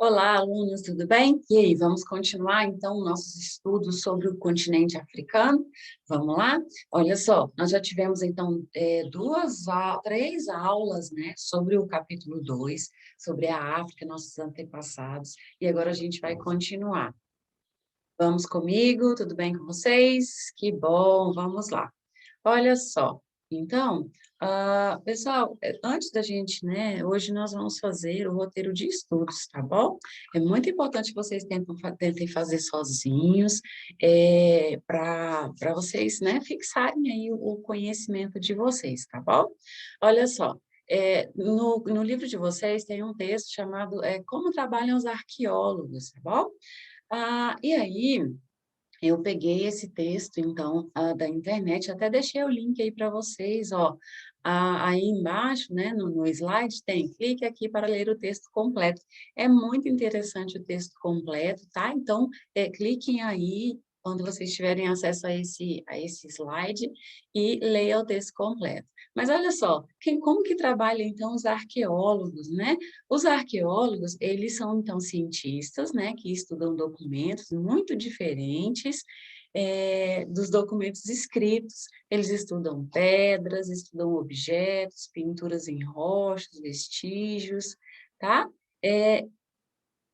Olá, alunos, tudo bem? E aí, vamos continuar então nossos estudos sobre o continente africano? Vamos lá? Olha só, nós já tivemos então três aulas, né, sobre o capítulo 2, sobre a África, nossos antepassados, e agora a gente vai continuar. Vamos comigo? Tudo bem com vocês? Que bom, vamos lá. Olha só, então, pessoal, antes da gente, né, hoje nós vamos fazer o roteiro de estudos, tá bom? É muito importante que vocês tentem fazer sozinhos, para vocês, né, fixarem aí o conhecimento de vocês, tá bom? Olha só, no livro de vocês tem um texto chamado Como Trabalham os Arqueólogos, tá bom? E aí, eu peguei esse texto, então, da internet, até deixei o link aí para vocês, ó. Aí embaixo, né, no slide, clique aqui para ler o texto completo. É muito interessante o texto completo, tá? Então, cliquem aí, quando vocês tiverem acesso a esse slide, e leia o texto completo. Mas olha só, como que trabalham, então, os arqueólogos, né? Os arqueólogos, eles são, então, cientistas, né, que estudam documentos muito diferentes dos documentos escritos. Eles estudam pedras, estudam objetos, pinturas em rochas, vestígios, tá? É,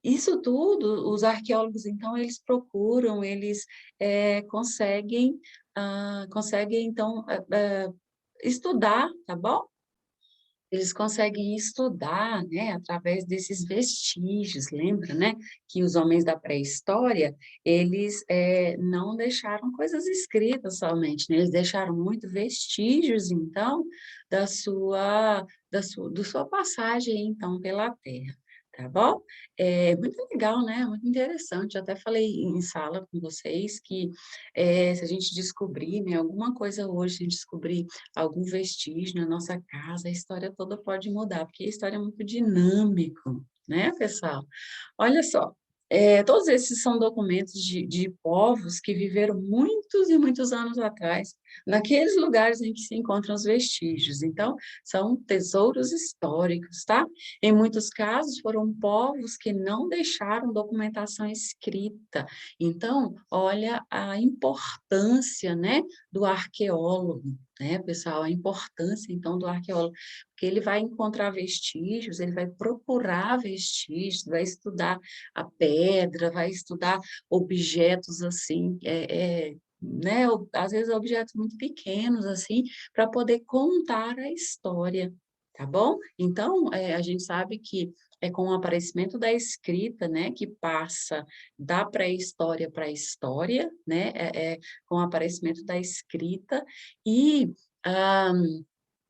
isso tudo, os arqueólogos, então, eles procuram, eles conseguem, então, estudar, tá bom? Eles conseguem estudar, né, através desses vestígios, lembra, né, que os homens da pré-história, eles não deixaram coisas escritas somente, né, eles deixaram muito vestígios, então, da sua passagem, então, pela Terra, tá bom? É muito legal, né, muito interessante, eu até falei em sala com vocês que se a gente descobrir, né, alguma coisa hoje, se a gente descobrir algum vestígio na nossa casa, a história toda pode mudar, porque a história é muito dinâmico, né, pessoal? Olha só, todos esses são documentos de povos que viveram muitos e muitos anos atrás, naqueles lugares em que se encontram os vestígios. Então, são tesouros históricos, tá? Em muitos casos, foram povos que não deixaram documentação escrita. Então, olha a importância, né, do arqueólogo, né, pessoal? A importância, então, do arqueólogo, porque ele vai encontrar vestígios, ele vai procurar vestígios, vai estudar a pedra, vai estudar objetos assim, né, às vezes objetos muito pequenos assim, para poder contar a história, tá bom? Então, a gente sabe que é com o aparecimento da escrita, né, que passa da pré-história para a história, né, com o aparecimento da escrita e ah,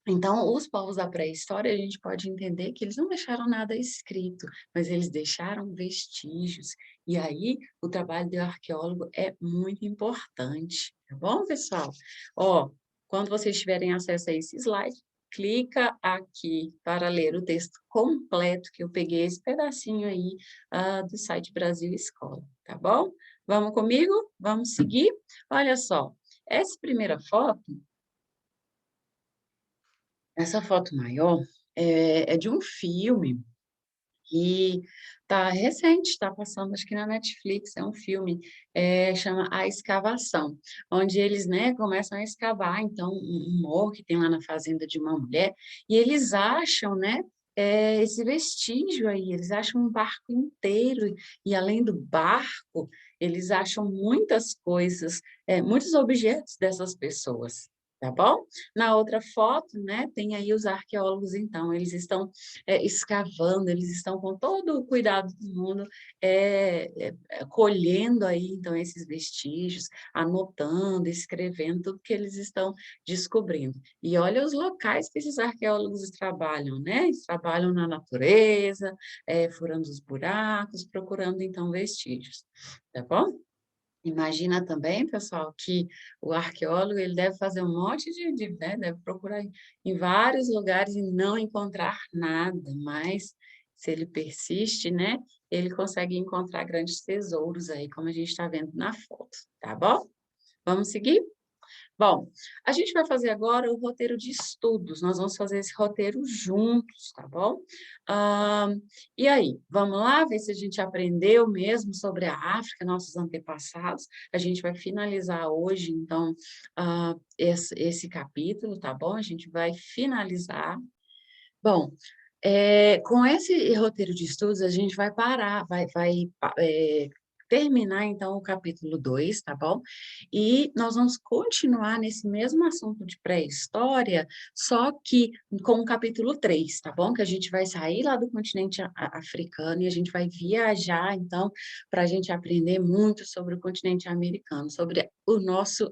então, os povos da pré-história, a gente pode entender que eles não deixaram nada escrito, mas eles deixaram vestígios. E aí, o trabalho do arqueólogo é muito importante, tá bom, pessoal? Ó, quando vocês tiverem acesso a esse slide, clica aqui para ler o texto completo, que eu peguei esse pedacinho aí do site Brasil Escola, tá bom? Vamos comigo? Vamos seguir? Olha só, essa primeira foto, essa foto maior é de um filme que tá recente, está passando acho que na Netflix, é um filme, chama A Escavação, onde eles, né, começam a escavar, então, um morro que tem lá na fazenda de uma mulher, e eles acham, né, esse vestígio aí, eles acham um barco inteiro, e além do barco, eles acham muitas coisas, muitos objetos dessas pessoas. Tá bom? Na outra foto, né, tem aí os arqueólogos, então, eles estão escavando, eles estão com todo o cuidado do mundo, colhendo aí, então, esses vestígios, anotando, escrevendo tudo que eles estão descobrindo. E olha os locais que esses arqueólogos trabalham, né? Eles trabalham na natureza, furando os buracos, procurando, então, vestígios, tá bom? Imagina também, pessoal, que o arqueólogo ele deve fazer um monte né, deve procurar em vários lugares e não encontrar nada, mas se ele persiste, né, ele consegue encontrar grandes tesouros aí, como a gente está vendo na foto, tá bom? Vamos seguir? Bom, a gente vai fazer agora o roteiro de estudos, nós vamos fazer esse roteiro juntos, tá bom? Ah, e aí, vamos lá ver se a gente aprendeu mesmo sobre a África, nossos antepassados. A gente vai finalizar hoje, então, esse capítulo, tá bom? A gente vai finalizar. Bom, com esse roteiro de estudos, a gente vai parar, terminar, então, o capítulo 2, tá bom? E nós vamos continuar nesse mesmo assunto de pré-história, só que com o capítulo 3, tá bom? Que a gente vai sair lá do continente africano e a gente vai viajar, então, para a gente aprender muito sobre o continente americano, sobre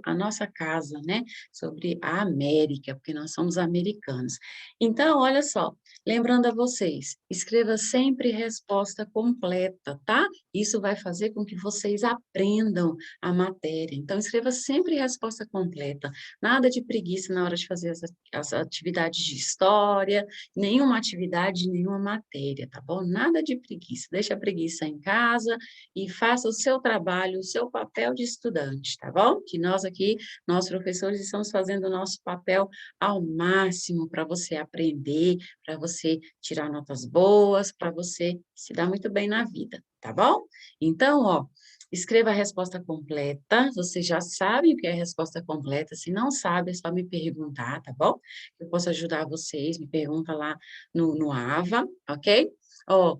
a nossa casa, né? Sobre a América, porque nós somos americanos. Então, olha só, lembrando a vocês, escreva sempre resposta completa, tá? Isso vai fazer com que vocês aprendam a matéria. Então, escreva sempre resposta completa. Nada de preguiça na hora de fazer as atividades de história, nenhuma atividade, nenhuma matéria, tá bom? Nada de preguiça. Deixa a preguiça em casa e faça o seu trabalho, o seu papel de estudante, tá bom? Que nós aqui, nós professores, estamos fazendo o nosso papel ao máximo para você aprender, para você tirar notas boas, para você se dar muito bem na vida, tá bom? Então, ó, escreva a resposta completa. Você já sabe o que é a resposta completa. Se não sabe, é só me perguntar, tá bom? Eu posso ajudar vocês. Me pergunta lá no AVA, ok? Ó,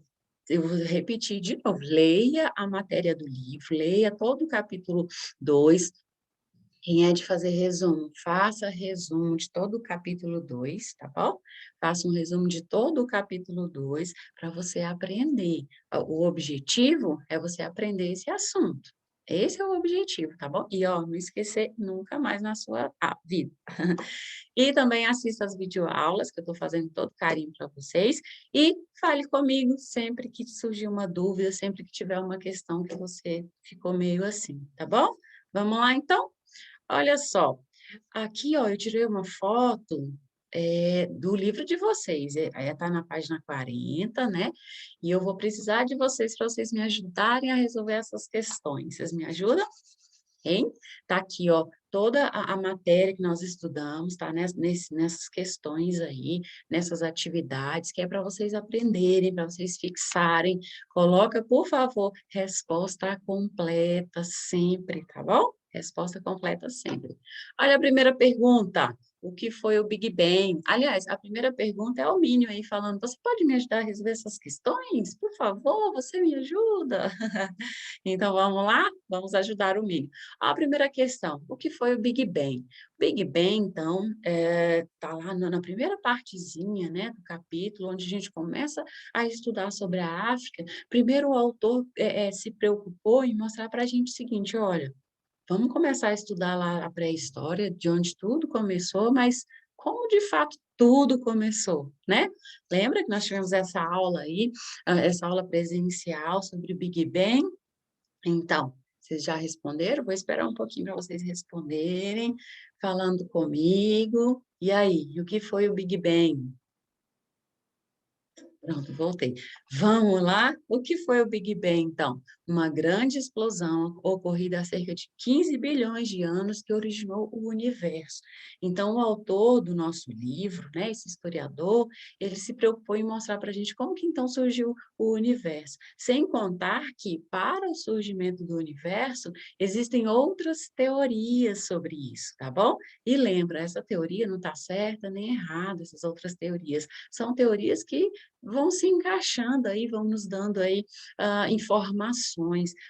eu vou repetir de novo. Leia a matéria do livro, leia todo o capítulo 2. Quem é de fazer resumo, faça resumo de todo o capítulo 2, tá bom? Faça um resumo de todo o capítulo 2 para você aprender. O objetivo é você aprender esse assunto. Esse é o objetivo, tá bom? E, ó, não esquecer nunca mais na sua vida. E também assista as videoaulas, que eu estou fazendo todo carinho para vocês. E fale comigo sempre que surgir uma dúvida, sempre que tiver uma questão que você ficou meio assim, tá bom? Vamos lá, então? Olha só, aqui, ó, eu tirei uma foto do livro de vocês, está na página 40, né? E eu vou precisar de vocês para vocês me ajudarem a resolver essas questões. Vocês me ajudam? Hein? Tá aqui, ó, toda a matéria que nós estudamos, tá? Nessas questões aí, nessas atividades, que é para vocês aprenderem, para vocês fixarem. Coloca, por favor, resposta completa sempre, tá bom? Resposta completa sempre. Olha a primeira pergunta. O que foi o Big Bang? Aliás, a primeira pergunta é o Mínio aí falando, você pode me ajudar a resolver essas questões? Por favor, você me ajuda? Então, vamos lá? Vamos ajudar o Mínio. A primeira questão, o que foi o Big Bang? Big Bang, então, está lá na primeira partezinha, né, do capítulo, onde a gente começa a estudar sobre a África. Primeiro, o autor se preocupou em mostrar para a gente o seguinte, olha, vamos começar a estudar lá a pré-história, de onde tudo começou, mas como de fato tudo começou, né? Lembra que nós tivemos essa aula aí, essa aula presencial sobre o Big Bang? Então, vocês já responderam? Vou esperar um pouquinho para vocês responderem, falando comigo. E aí, o que foi o Big Bang? Pronto, voltei. Vamos lá? O que foi o Big Bang, então? Uma grande explosão ocorrida há cerca de 15 bilhões de anos que originou o universo. Então, o autor do nosso livro, né, esse historiador, ele se preocupou em mostrar para a gente como que então surgiu o universo. Sem contar que, para o surgimento do universo, existem outras teorias sobre isso, tá bom? E lembra, essa teoria não está certa nem errada, essas outras teorias. São teorias que vão se encaixando aí, vão nos dando aí informações.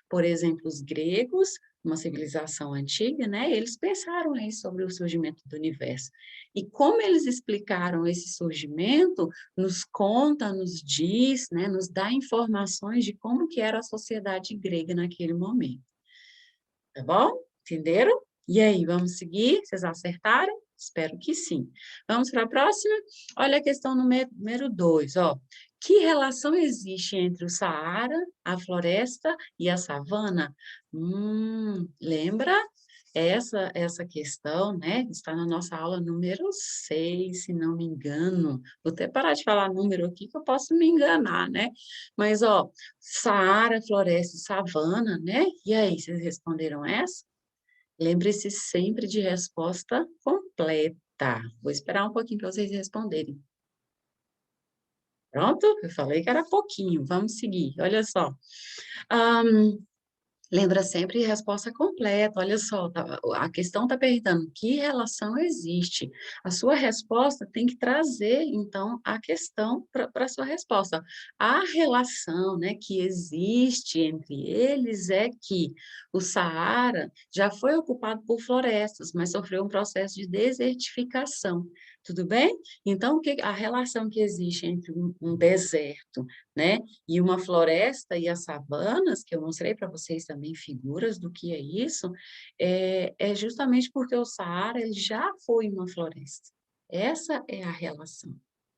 Por exemplo, os gregos, uma civilização antiga, né? Eles pensaram aí sobre o surgimento do universo. E como eles explicaram esse surgimento, nos conta, nos diz, né? Nos dá informações de como que era a sociedade grega naquele momento. Tá bom? Entenderam? E aí, vamos seguir? Vocês acertaram? Espero que sim. Vamos para a próxima? Olha a questão número 2, ó. Que relação existe entre o Saara, a floresta e a savana? Lembra? Essa questão, né, está na nossa aula número 6, se não me engano. Vou até parar de falar número aqui, que eu posso me enganar, né? Mas, ó, Saara, floresta e savana, né? E aí, vocês responderam essa? Lembre-se sempre de resposta completa. Vou esperar um pouquinho para vocês responderem. Pronto? Eu falei que era pouquinho, vamos seguir. Olha só. Hã, Lembra sempre resposta completa. Olha só, a questão está perguntando que relação existe. A sua resposta tem que trazer, então, a questão para a sua resposta. A relação, né, que existe entre eles é que o Saara já foi ocupado por florestas, mas sofreu um processo de desertificação. Tudo bem? Então, a relação que existe entre um deserto, né, e uma floresta e as savanas, que eu mostrei para vocês também figuras do que é isso, é justamente porque o Saara ele já foi uma floresta. Essa é a relação,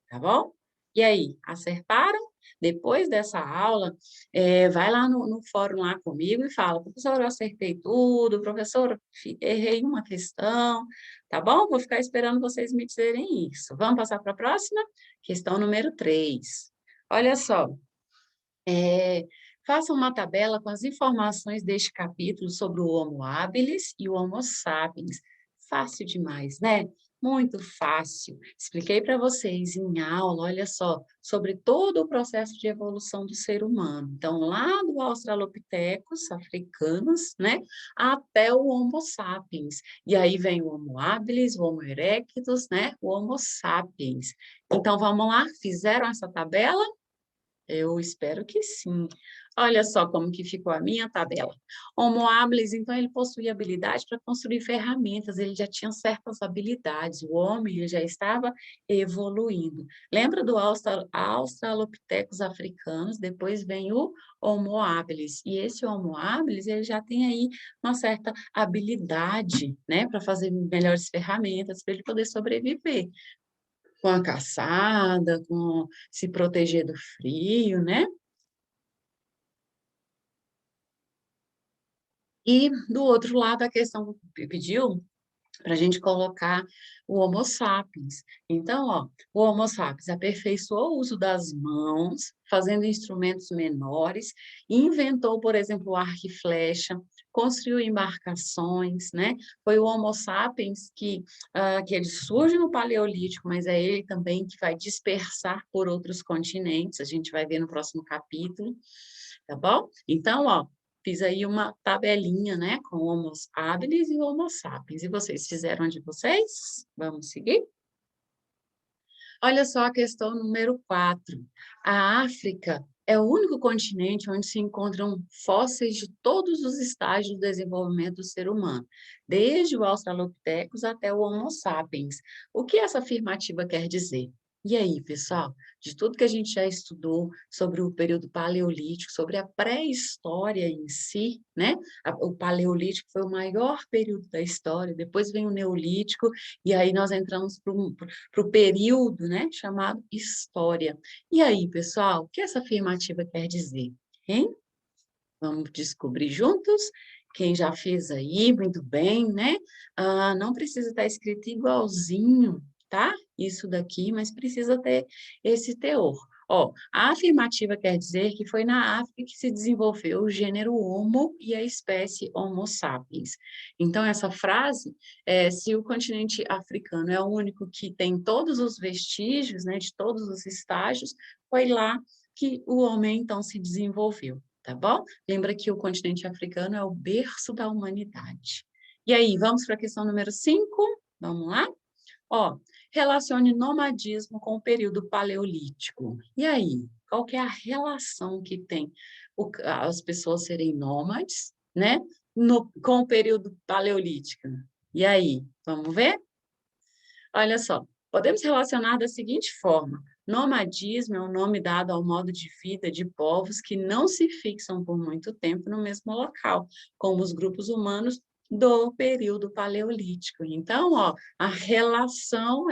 tá bom? E aí, acertaram? Depois dessa aula, vai lá no fórum lá comigo e fala, professor, eu acertei tudo, professor, errei uma questão, tá bom? Vou ficar esperando vocês me dizerem isso. Vamos passar para a próxima? Questão número 3. Olha só, é, faça uma tabela com as informações deste capítulo sobre o Homo habilis e o Homo sapiens. Fácil demais, né? Muito fácil. Expliquei para vocês em aula, olha só, sobre todo o processo de evolução do ser humano. Então, lá do Australopithecus africanos, né, até o Homo sapiens. E aí vem o Homo habilis, o Homo erectus, né, o Homo sapiens. Então, vamos lá? Fizeram essa tabela? Eu espero que sim. Olha só como que ficou a minha tabela. Homo habilis, então, ele possuía habilidade para construir ferramentas, ele já tinha certas habilidades, o homem ele já estava evoluindo. Lembra do Australopithecus africanos? Depois vem o Homo habilis, e esse Homo habilis, ele já tem aí uma certa habilidade, né, para fazer melhores ferramentas, para ele poder sobreviver com a caçada, com se proteger do frio, né? E do outro lado, a questão pediu para a gente colocar o Homo sapiens. Então, ó, o Homo sapiens aperfeiçoou o uso das mãos, fazendo instrumentos menores, inventou, por exemplo, o arco e flecha, construiu embarcações, né? Foi o Homo sapiens que ele surge no Paleolítico, mas é ele também que vai dispersar por outros continentes, a gente vai ver no próximo capítulo, tá bom? Então, ó, fiz aí uma tabelinha, né, com Homo habilis e Homo sapiens. E vocês fizeram a de vocês? Vamos seguir? Olha só a questão número 4. A África é o único continente onde se encontram fósseis de todos os estágios do desenvolvimento do ser humano, desde o Australopithecus até o Homo sapiens. O que essa afirmativa quer dizer? E aí, pessoal, de tudo que a gente já estudou sobre o período paleolítico, sobre a pré-história em si, né? O paleolítico foi o maior período da história, depois vem o neolítico, e aí nós entramos para o período, né, chamado história. E aí, pessoal, o que essa afirmativa quer dizer? Hein? Vamos descobrir juntos? Quem já fez aí, muito bem, né? Não precisa estar escrito igualzinho, tá? Isso daqui, mas precisa ter esse teor. Ó, a afirmativa quer dizer que foi na África que se desenvolveu o gênero Homo e a espécie Homo sapiens. Então, essa frase, se o continente africano é o único que tem todos os vestígios, né, de todos os estágios, foi lá que o homem, então, se desenvolveu, tá bom? Lembra que o continente africano é o berço da humanidade. E aí, vamos para a questão número 5? Vamos lá? Ó, relacione nomadismo com o período paleolítico. E aí, qual que é a relação que tem as pessoas serem nômades, né, com o período paleolítico? E aí, vamos ver? Olha só, podemos relacionar da seguinte forma: nomadismo é o nome dado ao modo de vida de povos que não se fixam por muito tempo no mesmo local, como os grupos humanos do período paleolítico. Então, ó, a relação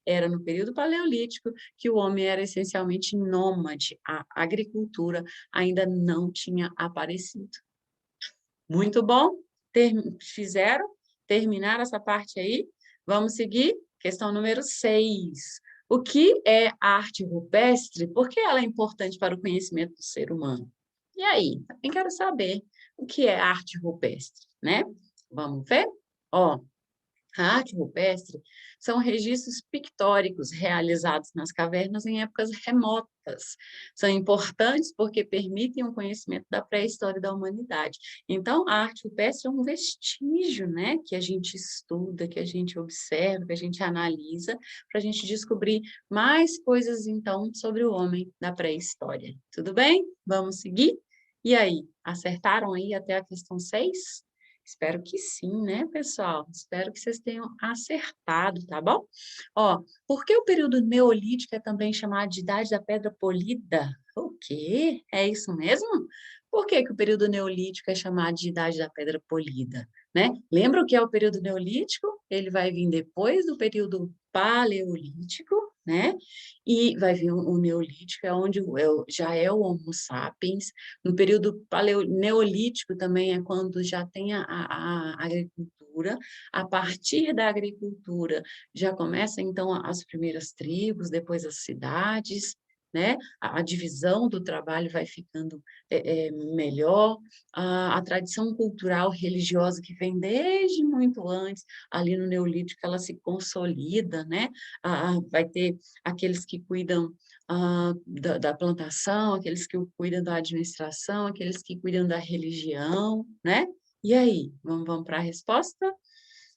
era no período paleolítico que o homem era essencialmente nômade, a agricultura ainda não tinha aparecido. Muito bom? Fizeram? Terminaram essa parte aí? Vamos seguir? Questão número 6. O que é a arte rupestre? Por que ela é importante para o conhecimento do ser humano? E aí? Também quero saber o que é arte rupestre, né? Vamos ver? Ó, a arte rupestre são registros pictóricos realizados nas cavernas em épocas remotas. São importantes porque permitem um conhecimento da pré-história da humanidade. Então, a arte rupestre é um vestígio, né, que a gente estuda, que a gente observa, que a gente analisa, para a gente descobrir mais coisas, então, sobre o homem da pré-história. Tudo bem? Vamos seguir? E aí, acertaram aí até a questão 6? Espero que sim, né, pessoal? Espero que vocês tenham acertado, tá bom? Ó, por que o período neolítico é também chamado de Idade da Pedra Polida? O quê? É isso mesmo? Por que que o período neolítico é chamado de Idade da Pedra Polida, né? Lembra o que é o período neolítico? Ele vai vir depois do período paleolítico, né? E vai vir o neolítico, é onde já é o Homo sapiens. No período neolítico também é quando já tem a agricultura. A partir da agricultura já começa então as primeiras tribos, depois as cidades, né? A divisão do trabalho vai ficando melhor. A tradição cultural religiosa que vem desde muito antes, ali no Neolítico, ela se consolida, né? Vai ter aqueles que cuidam da plantação, aqueles que cuidam da administração, aqueles que cuidam da religião, né? E aí, vamos para a resposta?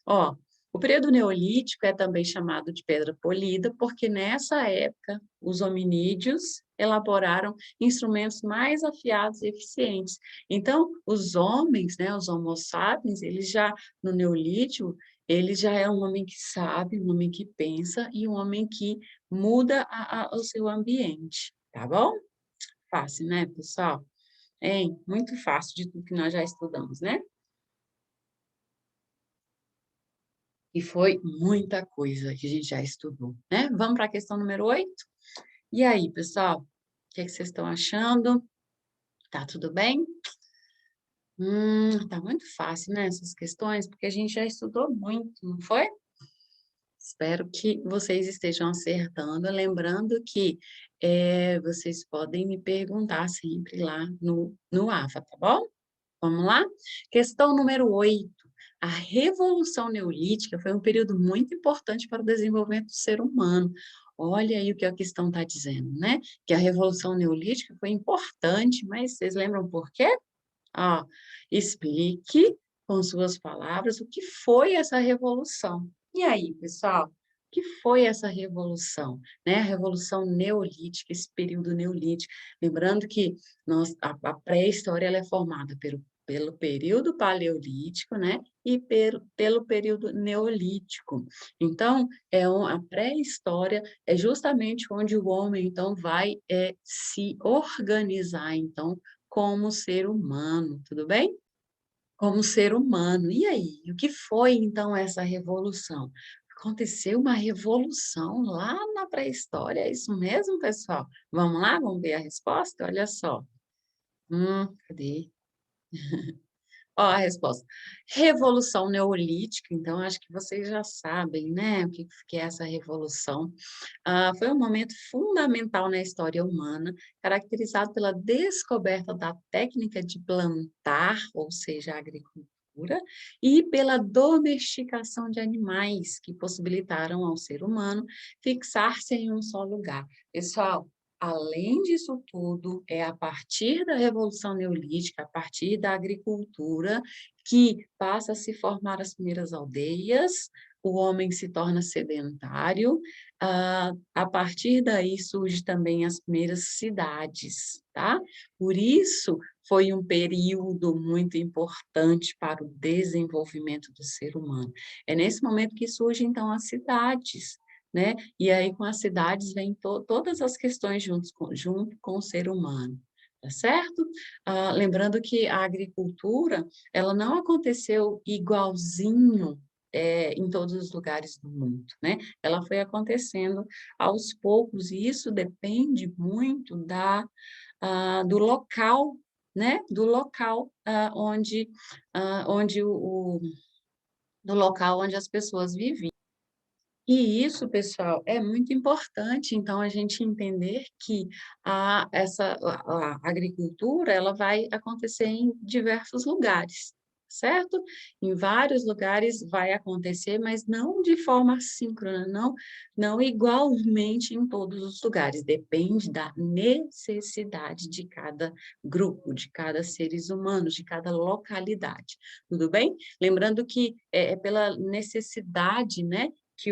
Ó, o período neolítico é também chamado de pedra polida, porque nessa época os hominídeos elaboraram instrumentos mais afiados e eficientes. Então, os homens, né, os Homo sapiens, eles já no neolítico, ele já é um homem que sabe, um homem que pensa e um homem que muda o seu ambiente, tá bom? Fácil, né, pessoal? Hein? Muito fácil de tudo que nós já estudamos, né? E foi muita coisa que a gente já estudou, né? Vamos para a questão número 8. E aí, pessoal, o que é que vocês estão achando? Tá tudo bem? Tá muito fácil, né, essas questões, porque a gente já estudou muito, não foi? Espero que vocês estejam acertando, lembrando que vocês podem me perguntar sempre lá no AVA, tá bom? Vamos lá? Questão número 8. A Revolução Neolítica foi um período muito importante para o desenvolvimento do ser humano. Olha aí o que a questão está dizendo, né? Que a Revolução Neolítica foi importante, mas vocês lembram por quê? Ó, explique com suas palavras o que foi essa revolução. E aí, pessoal, o que foi essa revolução, né? A Revolução Neolítica, esse período neolítico. Lembrando que a pré-história ela é formada pelo período paleolítico, né? E pelo período neolítico. Então, a pré-história é justamente onde o homem, então, vai se organizar, então, como ser humano, tudo bem? Como ser humano. E aí, o que foi então essa revolução? Aconteceu uma revolução lá na pré-história, é isso mesmo, pessoal? Vamos lá, vamos ver a resposta? Olha só. Cadê? Ó, a resposta. Revolução Neolítica, então acho que vocês já sabem, né, o que é essa revolução. Foi um momento fundamental na história humana, caracterizado pela descoberta da técnica de plantar, ou seja, a agricultura, e pela domesticação de animais, que possibilitaram ao ser humano fixar-se em um só lugar. Pessoal, além disso tudo, é a partir da Revolução Neolítica, a partir da agricultura, que passa a se formar as primeiras aldeias, o homem se torna sedentário, a partir daí surge também as primeiras cidades, tá? Por isso, foi um período muito importante para o desenvolvimento do ser humano. É nesse momento que surgem, então, as cidades, né? E aí, com as cidades, vem todas as questões junto com o ser humano, tá certo? Lembrando que a agricultura, ela não aconteceu igualzinho em todos os lugares do mundo, né? Ela foi acontecendo aos poucos, e isso depende muito do local, né? Do local onde do local onde as pessoas viviam. E isso, pessoal, é muito importante, então, a gente entender que a agricultura ela vai acontecer em diversos lugares, certo? Em vários lugares vai acontecer, mas não de forma síncrona, não igualmente em todos os lugares, depende da necessidade de cada grupo, de cada seres humanos, de cada localidade, tudo bem? Lembrando que é pela necessidade, né, que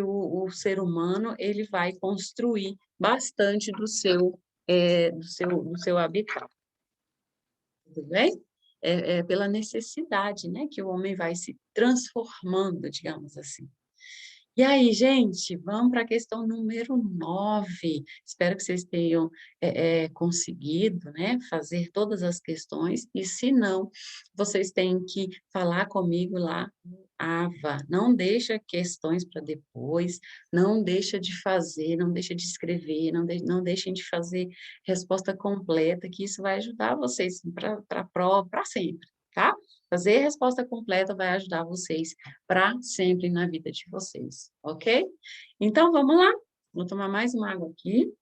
ser humano ele vai construir bastante do seu habitat, tudo bem? É pela necessidade, né, que o homem vai se transformando, digamos assim. E aí, gente, vamos para a questão número 9. Espero que vocês tenham conseguido, né, fazer todas as questões, e se não, vocês têm que falar comigo lá no AVA. Não deixa questões para depois, não deixa de fazer, não deixa de escrever, não deixem de fazer resposta completa, que isso vai ajudar vocês para a prova, para sempre, tá? Fazer resposta completa vai ajudar vocês para sempre na vida de vocês, ok? Então, vamos lá. Vou tomar mais uma água aqui.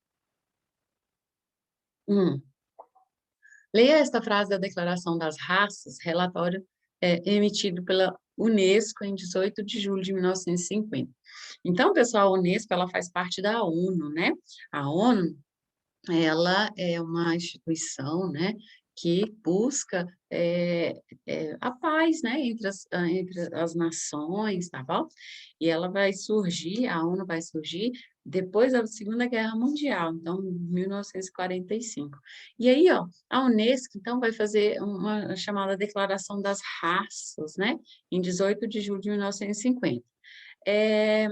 Hum. Leia esta frase da Declaração das Raças, relatório emitido pela Unesco em 18 de julho de 1950. Então, pessoal, a Unesco ela faz parte da ONU, né? A ONU ela é uma instituição, né, que busca a paz, né, entre as nações, tá bom? E ela vai surgir, a ONU vai surgir depois da Segunda Guerra Mundial, então, 1945. E aí, ó, a Unesco, então, vai fazer uma chamada Declaração das Raças, né, em 18 de julho de 1950. É,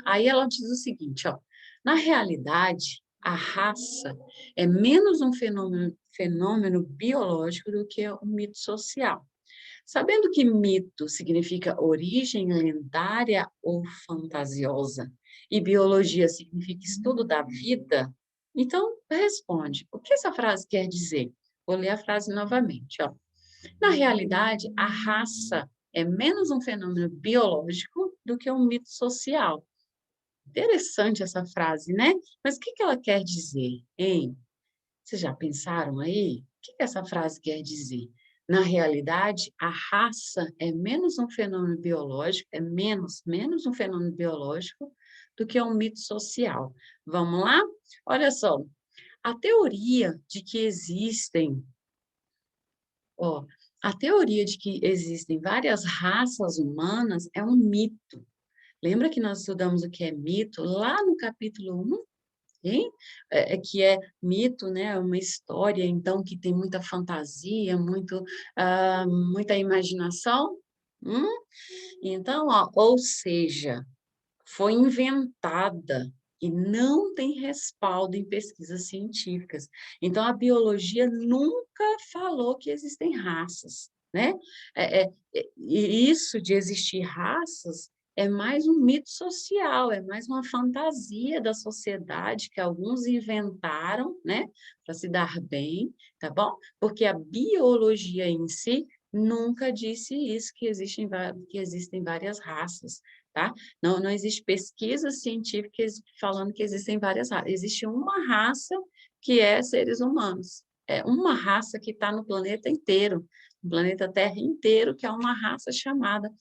Aí ela diz o seguinte, ó, na realidade, a raça é menos um fenômeno biológico do que um mito social. Sabendo que mito significa origem lendária ou fantasiosa, e biologia significa estudo da vida, então responde, o que essa frase quer dizer? Vou ler a frase novamente, ó. Na realidade, a raça é menos um fenômeno biológico do que um mito social. Interessante essa frase, né? Mas o que que ela quer dizer, hein? Vocês já pensaram aí? O que que essa frase quer dizer? Na realidade, a raça é menos um fenômeno biológico, é menos um fenômeno biológico do que um mito social. Vamos lá? Olha só, a teoria de que existem, ó, a teoria de que existem várias raças humanas é um mito. Lembra que nós estudamos o que é mito lá no capítulo 1, hein? Que é mito, né? É uma história, então, que tem muita fantasia, muita imaginação. Hum? Então, ó, ou seja, foi inventada e não tem respaldo em pesquisas científicas. Então, a biologia nunca falou que existem raças, né? E isso de existir raças é mais um mito social, é mais uma fantasia da sociedade que alguns inventaram, né, para se dar bem, tá bom? Porque a biologia em si nunca disse isso, que existem várias raças, tá? Não existe pesquisa científica falando que existem várias raças. Existe uma raça que é seres humanos. É uma raça que está no planeta inteiro, no planeta Terra inteiro, que é uma raça chamada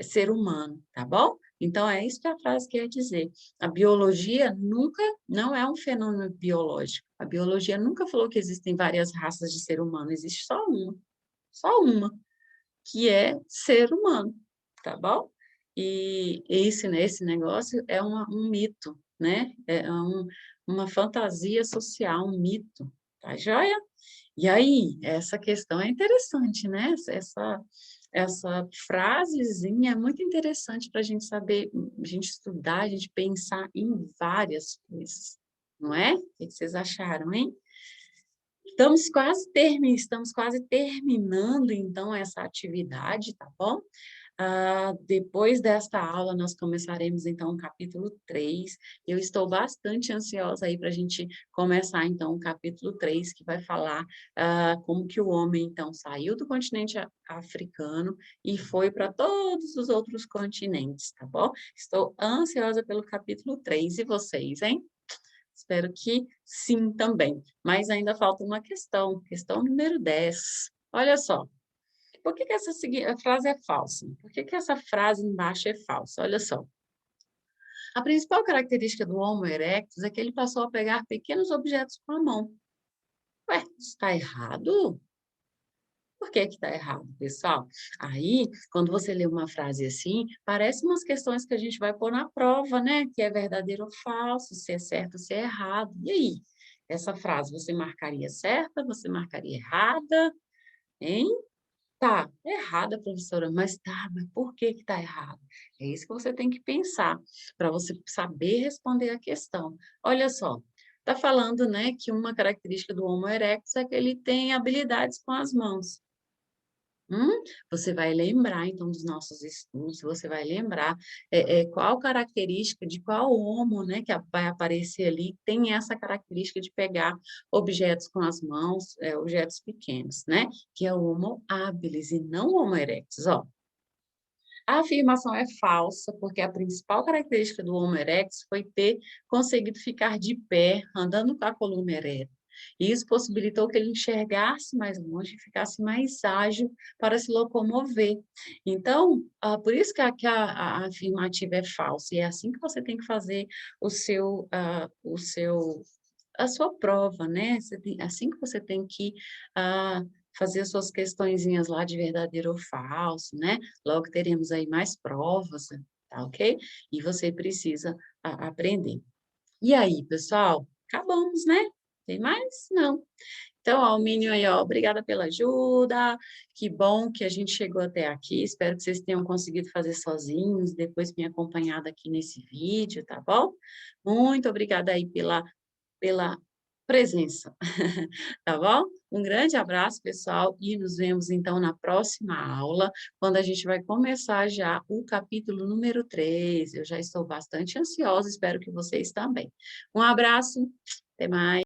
ser humano, tá bom? Então, é isso que a frase quer dizer. A biologia nunca, não é um fenômeno biológico. A biologia nunca falou que existem várias raças de ser humano, existe só uma, que é ser humano, tá bom? E esse negócio é um mito, né? Uma fantasia social, um mito, tá joia? E aí, essa questão é interessante, né? Essa frasezinha é muito interessante para a gente saber, a gente estudar, a gente pensar em várias coisas, não é? O que vocês acharam, hein? Estamos quase terminando, então, essa atividade, tá bom? Depois desta aula, nós começaremos, então, o capítulo 3. Eu estou bastante ansiosa aí para a gente começar, então, o capítulo 3, que vai falar como que o homem, então, saiu do continente africano e foi para todos os outros continentes, tá bom? Estou ansiosa pelo capítulo 3. E vocês, hein? Espero que sim também. Mas ainda falta uma questão número 10. Olha só. por que que essa a frase é falsa? Por que que essa frase embaixo é falsa? Olha só. A principal característica do Homo erectus é que ele passou a pegar pequenos objetos com a mão. Ué, está errado? Por que que está errado, pessoal? Aí, quando você lê uma frase assim, parece umas questões que a gente vai pôr na prova, né? Que é verdadeiro ou falso, se é certo ou se é errado. E aí? Essa frase você marcaria certa? Você marcaria errada? Hein? Tá, errada, professora, mas por que que tá errado? É isso que você tem que pensar, para você saber responder a questão. Olha só, tá falando, né, que uma característica do Homo erectus é que ele tem habilidades com as mãos. Hum? Você vai lembrar, então, dos nossos estudos, você vai lembrar qual característica de qual homo, né, que vai aparecer ali, tem essa característica de pegar objetos com as mãos, objetos pequenos, né, que é o Homo habilis e não o Homo erectus. Ó, a afirmação é falsa, porque a principal característica do Homo erectus foi ter conseguido ficar de pé, andando com a coluna ereta. E isso possibilitou que ele enxergasse mais longe e ficasse mais ágil para se locomover. Então, por isso que a afirmativa é falsa. E é assim que você tem que fazer o seu, a sua prova, né? Assim que você tem que fazer as suas questõezinhas lá de verdadeiro ou falso, né? Logo teremos aí mais provas, tá ok? E você precisa aprender. E aí, pessoal? Acabamos, né? Tem mais? Não. Então, ó, o Mínio aí, ó, obrigada pela ajuda. Que bom que a gente chegou até aqui. Espero que vocês tenham conseguido fazer sozinhos, depois me acompanhado aqui nesse vídeo, tá bom? Muito obrigada aí pela presença, tá bom? Um grande abraço, pessoal, e nos vemos então na próxima aula, quando a gente vai começar já o capítulo número 3. Eu já estou bastante ansiosa, espero que vocês também. Um abraço, até mais.